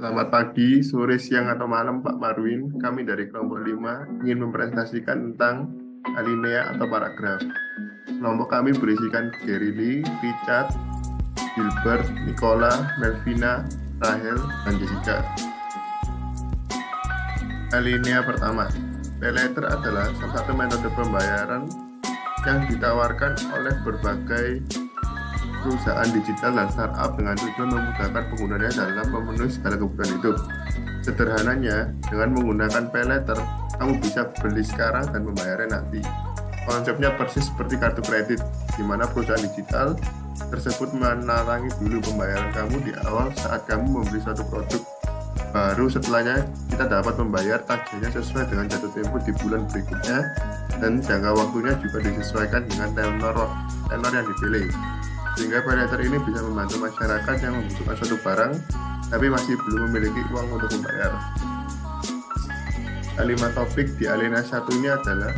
Selamat pagi, sore, siang, atau malam Pak Marwin. Kami dari kelompok 5 ingin mempresentasikan tentang alinea atau paragraf. Kelompok kami berisikan Gary Lee, Richard, Gilbert, Nicola, Melvina, Rahel, dan Jessica. Alinea pertama, pay letter adalah salah satu metode pembayaran yang ditawarkan oleh berbagai perusahaan digital dan startup dengan tujuan memudahkan penggunanya dalam memenuhi segala kebutuhan hidup. Sederhananya, dengan menggunakan pay letter, kamu bisa beli sekarang dan membayarnya nanti. Konsepnya persis seperti kartu kredit, di mana perusahaan digital tersebut menalangi dulu pembayaran kamu di awal saat kamu membeli suatu produk. Baru setelahnya, kita dapat membayar tagihannya sesuai dengan jatuh tempo di bulan berikutnya, dan jangka waktunya juga disesuaikan dengan tenor yang dipilih. Sehingga pay letter ini bisa membantu masyarakat yang membutuhkan suatu barang tapi masih belum memiliki uang untuk membayar. Kalimat topik di alinea 1 ini adalah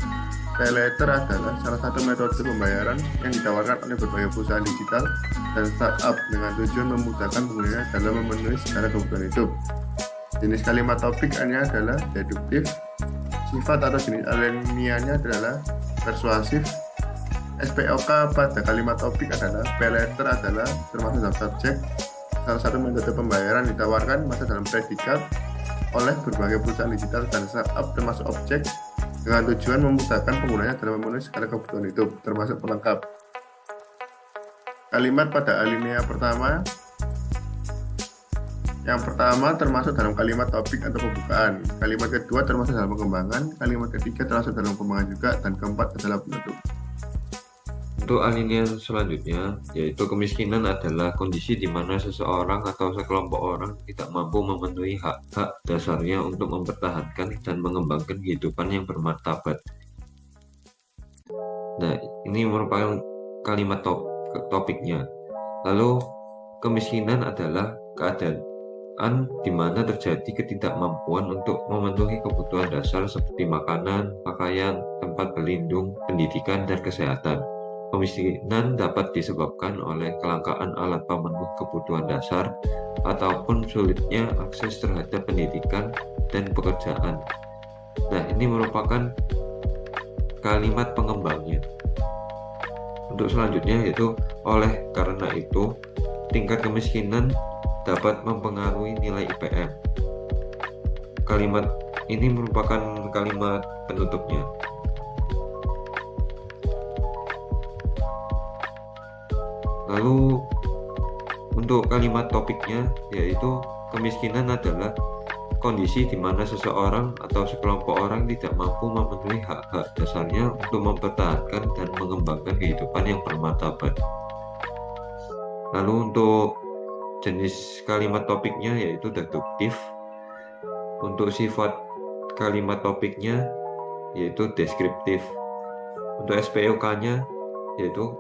pay letter adalah salah satu metode pembayaran yang ditawarkan oleh berbagai perusahaan digital dan startup dengan tujuan memudahkan penggunanya dalam memenuhi segala kebutuhan hidup. Jenis kalimat topik ini adalah deduktif, sifat atau jenis alineanya adalah persuasif. SPOK pada kalimat topik adalah pay letter adalah termasuk dalam subjek. Salah satu metode pembayaran ditawarkan masuk dalam predikat oleh berbagai perusahaan digital dan startup termasuk objek dengan tujuan memudahkan penggunanya dalam memenuhi segala kebutuhan hidup termasuk pelengkap. Kalimat pada alinea pertama yang pertama termasuk dalam kalimat topik atau pembukaan. Kalimat kedua termasuk dalam pengembangan. Kalimat ketiga termasuk dalam pengembangan juga. Dan keempat adalah penutup. Untuk alinea selanjutnya, yaitu kemiskinan adalah kondisi di mana seseorang atau sekelompok orang tidak mampu memenuhi hak-hak dasarnya untuk mempertahankan dan mengembangkan kehidupan yang bermartabat. Nah, ini merupakan kalimat topiknya. Lalu, kemiskinan adalah keadaan di mana terjadi ketidakmampuan untuk memenuhi kebutuhan dasar seperti makanan, pakaian, tempat berlindung, pendidikan, dan kesehatan. Kemiskinan dapat disebabkan oleh kelangkaan alat pemenuh kebutuhan dasar ataupun sulitnya akses terhadap pendidikan dan pekerjaan. Nah, ini merupakan kalimat pengembangnya. Untuk selanjutnya yaitu oleh karena itu tingkat kemiskinan dapat mempengaruhi nilai IPM. Kalimat ini merupakan kalimat penutupnya. Lalu untuk kalimat topiknya yaitu kemiskinan adalah kondisi di mana seseorang atau sekelompok orang tidak mampu memenuhi hak-hak dasarnya untuk mempertahankan dan mengembangkan kehidupan yang bermartabat. Lalu untuk jenis kalimat topiknya yaitu deduktif. Untuk sifat kalimat topiknya yaitu deskriptif. Untuk SPOK-nya yaitu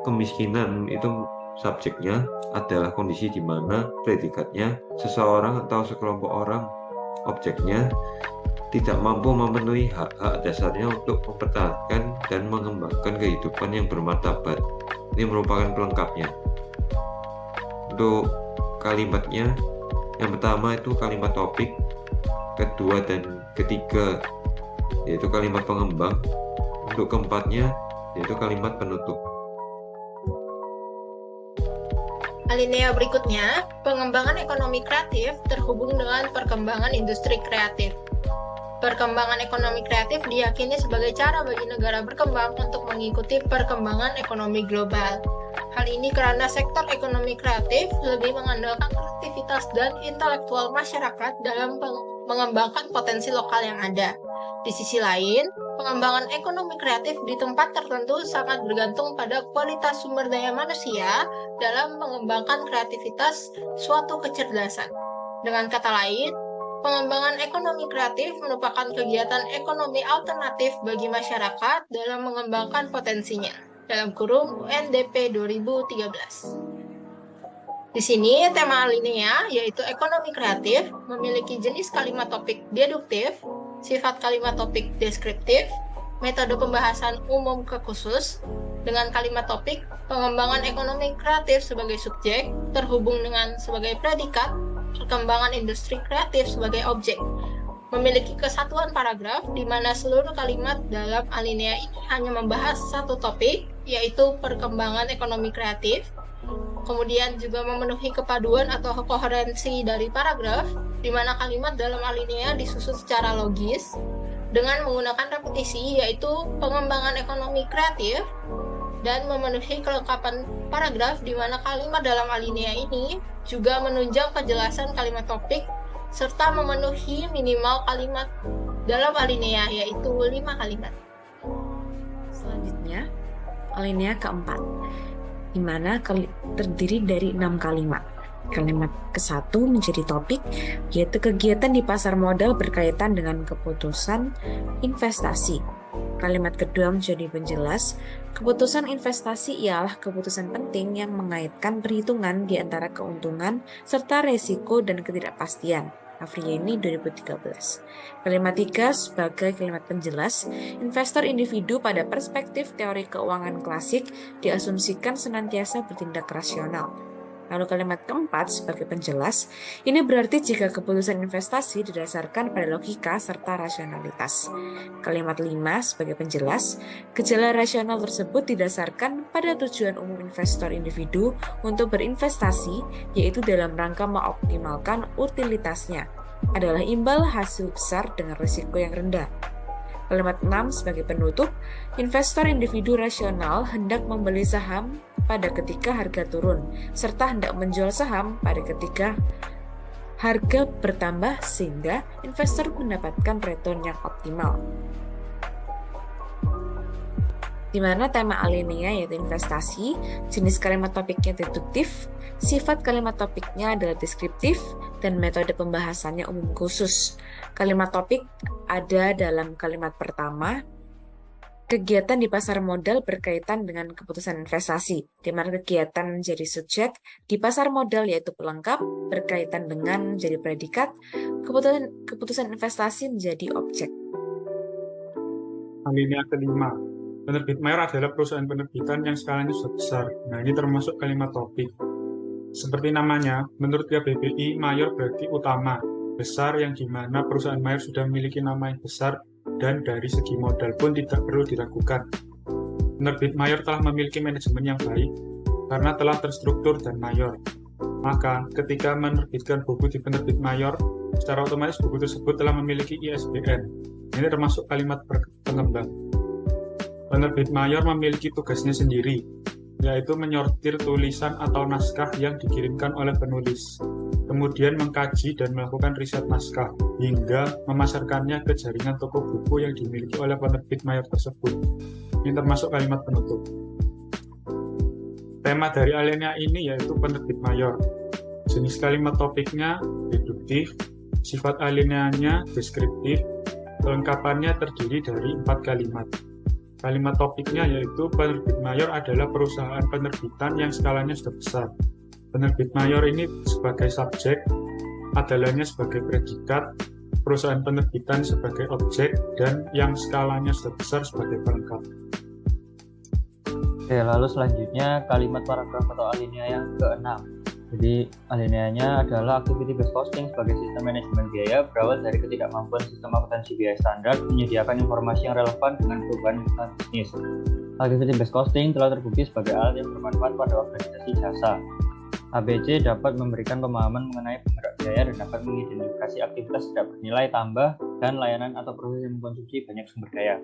kemiskinan itu subjeknya adalah kondisi di mana predikatnya seseorang atau sekelompok orang, objeknya tidak mampu memenuhi hak-hak dasarnya untuk mempertahankan dan mengembangkan kehidupan yang bermartabat. Ini merupakan pelengkapnya. Untuk kalimatnya, yang pertama itu kalimat topik, kedua dan ketiga yaitu kalimat pengembang, untuk keempatnya yaitu kalimat penutup. Alinea berikutnya, pengembangan ekonomi kreatif terhubung dengan perkembangan industri kreatif. Perkembangan ekonomi kreatif diyakini sebagai cara bagi negara berkembang untuk mengikuti perkembangan ekonomi global. Hal ini karena sektor ekonomi kreatif lebih mengandalkan kreativitas dan intelektual masyarakat dalam mengembangkan potensi lokal yang ada. Di sisi lain, pengembangan ekonomi kreatif di tempat tertentu sangat bergantung pada kualitas sumber daya manusia dalam mengembangkan kreativitas suatu kecerdasan. Dengan kata lain, pengembangan ekonomi kreatif merupakan kegiatan ekonomi alternatif bagi masyarakat dalam mengembangkan potensinya. Dalam kurung UNDP 2013. Di sini tema alinea yaitu ekonomi kreatif memiliki jenis kalimat topik deduktif, sifat kalimat topik deskriptif, metode pembahasan umum ke khusus, dengan kalimat topik pengembangan ekonomi kreatif sebagai subjek terhubung dengan sebagai predikat perkembangan industri kreatif sebagai objek. Memiliki kesatuan paragraf di mana seluruh kalimat dalam alinea ini hanya membahas satu topik, yaitu perkembangan ekonomi kreatif. Kemudian juga memenuhi kepaduan atau koherensi dari paragraf, di mana kalimat dalam alinea disusun secara logis dengan menggunakan repetisi, yaitu pengembangan ekonomi kreatif, dan memenuhi kelengkapan paragraf di mana kalimat dalam alinea ini juga menunjang kejelasan kalimat topik serta memenuhi minimal kalimat dalam alinea, yaitu 5 kalimat. Selanjutnya, alinea keempat, di mana terdiri dari 6 kalimat. Kalimat ke-1 menjadi topik, yaitu kegiatan di pasar modal berkaitan dengan keputusan investasi. Kalimat kedua menjadi penjelas, keputusan investasi ialah keputusan penting yang mengaitkan perhitungan di antara keuntungan serta resiko dan ketidakpastian. Afriyeni 2013. Kalimat 3 sebagai kalimat penjelas, investor individu pada perspektif teori keuangan klasik diasumsikan senantiasa bertindak rasional. Lalu kalimat keempat sebagai penjelas, ini berarti jika keputusan investasi didasarkan pada logika serta rasionalitas. Kalimat 5 sebagai penjelas, gejala rasional tersebut didasarkan pada tujuan umum investor individu untuk berinvestasi, yaitu dalam rangka mengoptimalkan utilitasnya, adalah imbal hasil besar dengan risiko yang rendah. Kalimat 6 sebagai penutup, investor individu rasional hendak membeli saham pada ketika harga turun, serta hendak menjual saham pada ketika harga bertambah sehingga investor mendapatkan return yang optimal. Di mana tema alinea yaitu investasi, jenis kalimat topiknya deduktif, sifat kalimat topiknya adalah deskriptif, dan metode pembahasannya umum khusus. Kalimat topik ada dalam kalimat pertama, kegiatan di pasar modal berkaitan dengan keputusan investasi, di mana kegiatan menjadi subjek, di pasar modal yaitu pelengkap, berkaitan dengan menjadi predikat, keputusan investasi menjadi objek. Alinea kelima, penerbit mayor adalah perusahaan penerbitan yang skalanya sudah besar. Nah, ini termasuk kalimat topik. Seperti namanya, menurut KBBI, mayor berarti utama, besar yang dimana perusahaan mayor sudah memiliki nama yang besar dan dari segi modal pun tidak perlu diragukan. Penerbit mayor telah memiliki manajemen yang baik karena telah terstruktur dan mayor. Maka, ketika menerbitkan buku di penerbit mayor, secara otomatis buku tersebut telah memiliki ISBN. Ini termasuk kalimat pengembang. Penerbit mayor memiliki tugasnya sendiri, yaitu menyortir tulisan atau naskah yang dikirimkan oleh penulis, kemudian mengkaji dan melakukan riset naskah, hingga memasarkannya ke jaringan toko buku yang dimiliki oleh penerbit mayor tersebut. Ini termasuk kalimat penutup. Tema dari alinea ini yaitu penerbit mayor. Jenis kalimat topiknya deduktif, sifat alineanya deskriptif, kelengkapannya terdiri dari 4 kalimat. Kalimat topiknya yaitu penerbit mayor adalah perusahaan penerbitan yang skalanya sudah besar. Penerbit mayor ini sebagai subjek, adalahnya sebagai predikat, perusahaan penerbitan sebagai objek, dan yang skalanya sudah besar sebagai pelengkap. Oke, lalu selanjutnya kalimat paragraf atau alinea yang ke-6. Jadi alineanya adalah activity based costing sebagai sistem manajemen biaya berawal dari ketidakmampuan sistem akuntansi biaya standar menyediakan informasi yang relevan dengan perubahan lingkungan bisnis. Activity based costing telah terbukti sebagai alat yang bermanfaat pada organisasi jasa. ABC dapat memberikan pemahaman mengenai penggerak biaya dan dapat mengidentifikasi aktivitas tidak bernilai tambah dan layanan atau proses yang mengkonsumsi banyak sumber daya.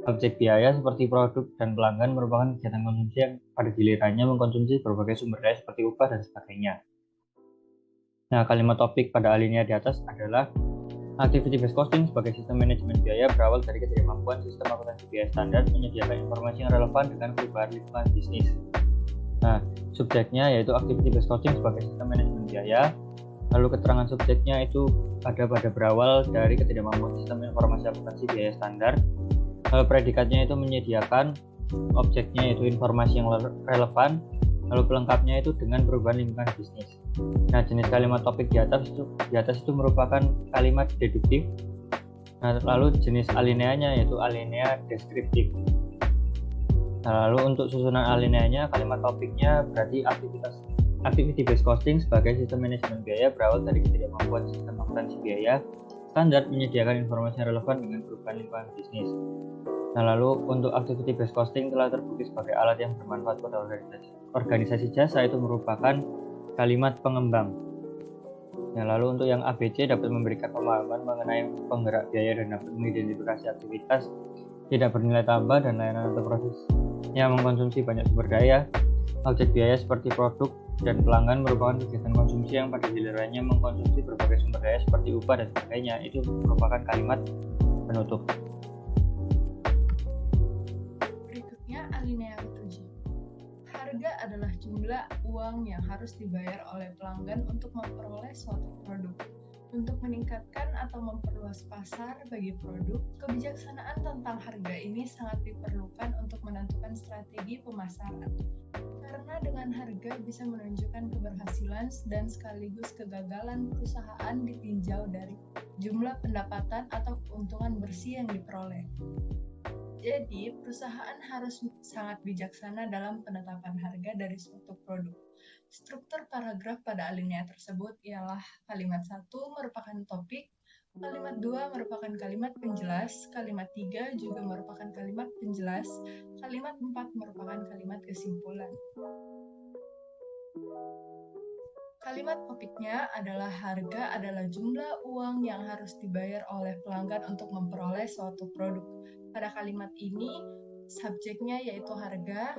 Objek biaya seperti produk dan pelanggan merupakan kegiatan konsumsi yang pada gilirannya mengkonsumsi berbagai sumber daya seperti upah dan sebagainya. Nah, kalimat topik pada alinea di atas adalah activity based costing sebagai sistem manajemen biaya berawal dari ketidakmampuan sistem akuntansi biaya standar menyediakan informasi yang relevan dengan perubahan lingkungan bisnis. Nah, subjeknya yaitu activity based costing sebagai sistem manajemen biaya. Lalu keterangan subjeknya itu pada berawal dari ketidakmampuan sistem informasi akuntansi biaya standar. Lalu predikatnya itu menyediakan, objeknya yaitu informasi yang relevan, lalu pelengkapnya itu dengan perubahan lingkungan bisnis. Nah, jenis kalimat topik di atas itu merupakan kalimat deduktif. Nah, lalu jenis alineanya yaitu alinea deskriptif. Nah, lalu untuk susunan alineanya, kalimat topiknya berarti aktivitas Activity based costing sebagai sistem manajemen biaya berawal dari ketidakmampuan sistem akuntansi biaya standar menyediakan informasi yang relevan dengan perubahan lingkungan bisnis. Nah, lalu untuk activity based costing telah terbukti sebagai alat yang bermanfaat pada organisasi jasa itu merupakan kalimat pengembang. Nah, lalu untuk yang ABC dapat memberikan pemahaman mengenai penggerak biaya dan dapat mengidentifikasi aktivitas tidak bernilai tambah dan layanan atau proses yang mengkonsumsi banyak sumber daya. Objek biaya seperti produk dan pelanggan merupakan kegiatan konsumsi yang pada gilirannya mengkonsumsi berbagai sumber daya seperti upah dan sebagainya. Itu merupakan kalimat penutup. Berikutnya alinea ke-7. Harga adalah jumlah uang yang harus dibayar oleh pelanggan untuk memperoleh suatu produk. Untuk meningkatkan atau memperluas pasar bagi produk, kebijaksanaan tentang harga ini sangat diperlukan untuk menentukan strategi pemasaran. Karena dengan harga bisa menunjukkan keberhasilan dan sekaligus kegagalan perusahaan ditinjau dari jumlah pendapatan atau keuntungan bersih yang diperoleh. Jadi, perusahaan harus sangat bijaksana dalam penetapan harga dari suatu produk. Struktur paragraf pada alinea tersebut ialah kalimat 1 merupakan topik, kalimat 2 merupakan kalimat penjelas, kalimat 3 juga merupakan kalimat penjelas, kalimat 4 merupakan kalimat kesimpulan. Kalimat topiknya adalah harga adalah jumlah uang yang harus dibayar oleh pelanggan untuk memperoleh suatu produk. Pada kalimat ini, subjeknya yaitu harga,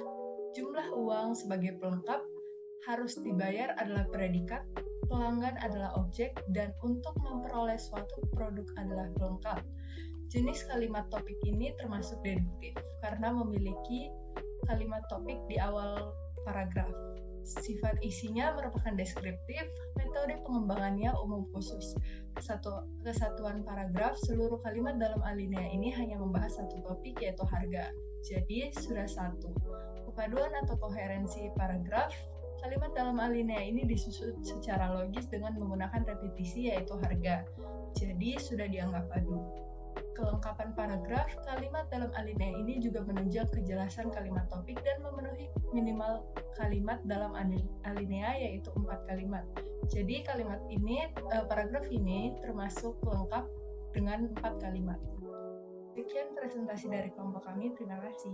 jumlah uang sebagai pelengkap, harus dibayar adalah predikat, pelanggan adalah objek, dan untuk memperoleh suatu produk adalah pelengkap. Jenis kalimat topik ini termasuk deduktif karena memiliki kalimat topik di awal paragraf. Sifat isinya merupakan deskriptif, metode pengembangannya umum khusus. Kesatuan paragraf, seluruh kalimat dalam alinea ini hanya membahas satu topik yaitu harga. Jadi sudah satu. Kepaduan atau koherensi paragraf, kalimat dalam alinea ini disusun secara logis dengan menggunakan repetisi yaitu harga. Jadi sudah dianggap padu. Kelengkapan paragraf, kalimat dalam alinea ini juga menunjang kejelasan kalimat topik dan memenuhi minimal kalimat dalam alinea yaitu 4 kalimat. Jadi kalimat ini, paragraf ini termasuk lengkap dengan 4 kalimat. Sekian presentasi dari kelompok kami, terima kasih.